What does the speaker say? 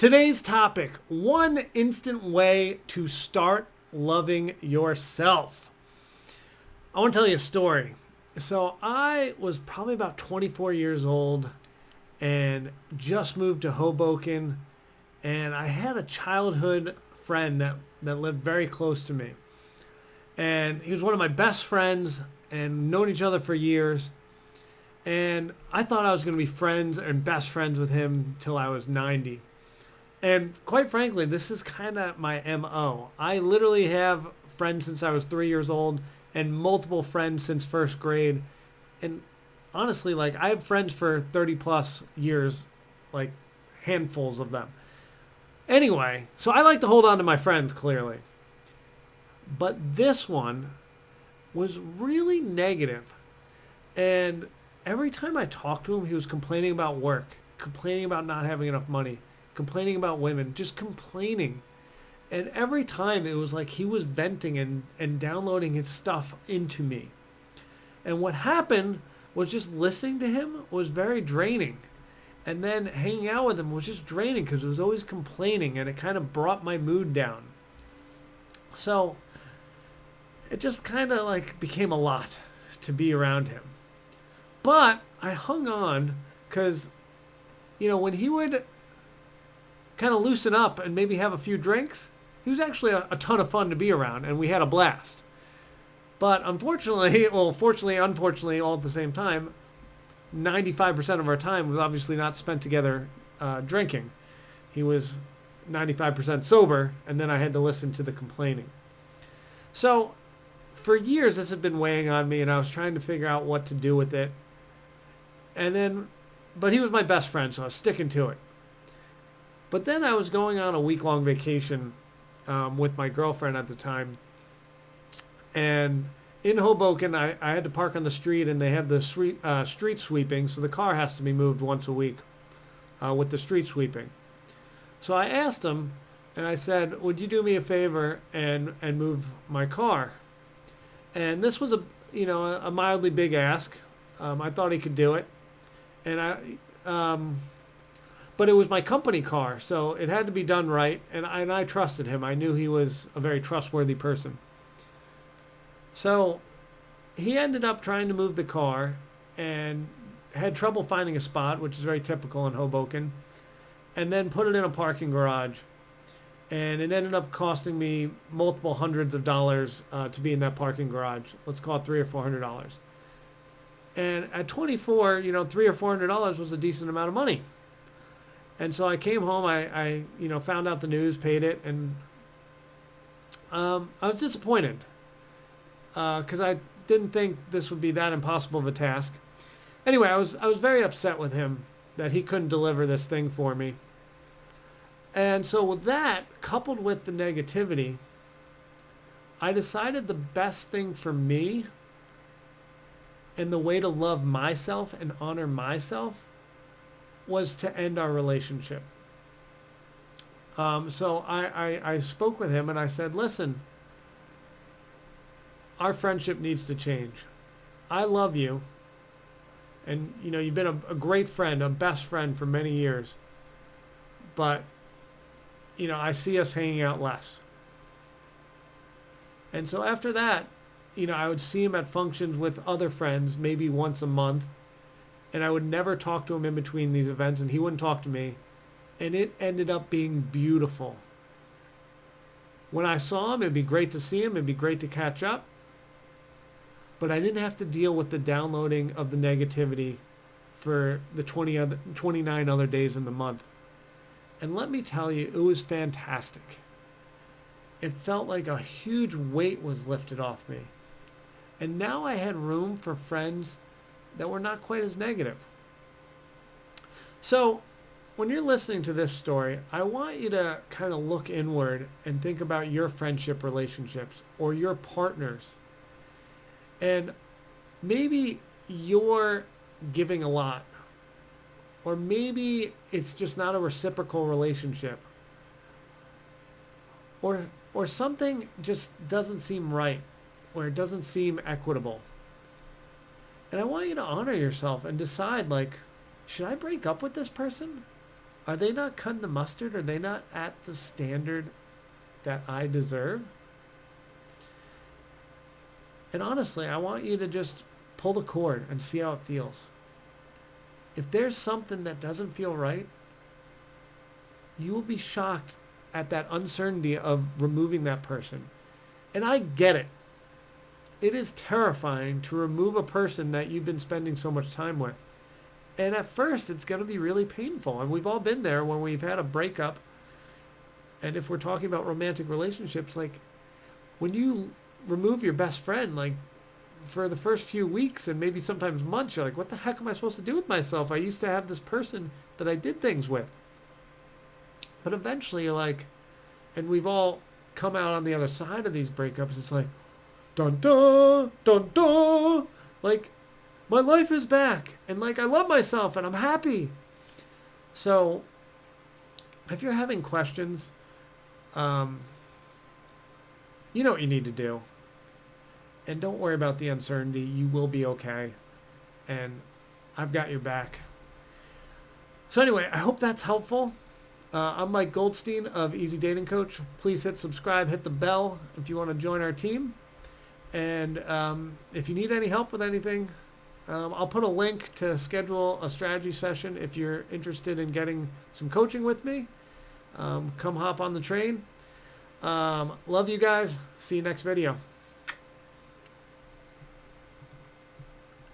Today's topic, one instant way to start loving yourself. I want to tell you a story. So I was probably about 24 years old and just moved to Hoboken, and I had a childhood friend that lived very close to me. And he was one of my best friends and known each other for years. And I thought I was going to be friends and best friends with him till I was 90. And quite frankly, this is kind of my MO. I literally have friends since I was 3 years old and multiple friends since first grade. And honestly, like, I have friends for 30 plus years, like handfuls of them. Anyway, so I like to hold on to my friends, clearly. But this one was really negative. And every time I talked to him, he was complaining about work, complaining about not having enough money, complaining about women, just complaining. And every time it was like he was venting and downloading his stuff into me. And what happened was just listening to him was very draining. And then hanging out with him was just draining because he was always complaining, and it kind of brought my mood down. So it just kind of like became a lot to be around him. But I hung on because, when he would kind of loosen up and maybe have a few drinks, he was actually a ton of fun to be around, and we had a blast. But unfortunately, unfortunately, all at the same time, 95% of our time was obviously not spent together drinking. He was 95% sober, and then I had to listen to the complaining. So for years, this had been weighing on me, and I was trying to figure out what to do with it. But he was my best friend, so I was sticking to it. But then I was going on a week-long vacation with my girlfriend at the time. And in Hoboken, I had to park on the street, and they have the street sweeping, so the car has to be moved once a week with the street sweeping. So I asked him, and I said, would you do me a favor and move my car? And this was a mildly big ask. I thought he could do it. But it was my company car, so it had to be done right, and I trusted him. I knew he was a very trustworthy person. So he ended up trying to move the car and had trouble finding a spot, which is very typical in Hoboken, and then put it in a parking garage. And it ended up costing me multiple hundreds of dollars to be in that parking garage. Let's call it $300 or $400. And at 24, $300 or $400 was a decent amount of money. And so I came home, I found out the news, paid it, and I was disappointed because I didn't think this would be that impossible of a task. Anyway, I was very upset with him that he couldn't deliver this thing for me. And so with that, coupled with the negativity, I decided the best thing for me and the way to love myself and honor myself was to end our relationship. So I spoke with him and I said, listen, our friendship needs to change. I love you. And, you've been a great friend, a best friend for many years. But, I see us hanging out less. And so after that, I would see him at functions with other friends, maybe once a month. And I would never talk to him in between these events, and he wouldn't talk to me. And it ended up being beautiful. When I saw him, it'd be great to see him. It'd be great to catch up. But I didn't have to deal with the downloading of the negativity for the 29 other days in the month. And let me tell you, it was fantastic. It felt like a huge weight was lifted off me. And now I had room for friends that were not quite as negative. So when you're listening to this story, I want you to kind of look inward and think about your friendship relationships or your partners. And maybe you're giving a lot, or maybe it's just not a reciprocal relationship, or something just doesn't seem right, or it doesn't seem equitable. And I want you to honor yourself and decide, like, should I break up with this person? Are they not cutting the mustard? Are they not at the standard that I deserve? And honestly, I want you to just pull the cord and see how it feels. If there's something that doesn't feel right, you will be shocked at that uncertainty of removing that person. And I get it. It is terrifying to remove a person that you've been spending so much time with. And at first, it's going to be really painful. And we've all been there when we've had a breakup. And if we're talking about romantic relationships, like when you remove your best friend, like for the first few weeks and maybe sometimes months, you're like, what the heck am I supposed to do with myself? I used to have this person that I did things with. But eventually you're like, and we've all come out on the other side of these breakups. It's like, dun dun, dun dun. Like, my life is back. And like, I love myself and I'm happy. So, if you're having questions, you know what you need to do. And don't worry about the uncertainty. You will be okay. And I've got your back. So anyway, I hope that's helpful. I'm Mike Goldstein of Easy Dating Coach. Please hit subscribe, hit the bell if you want to join our team. And if you need any help with anything, I'll put a link to schedule a strategy session if you're interested in getting some coaching with me. Come hop on the train. Love you guys. See you next video.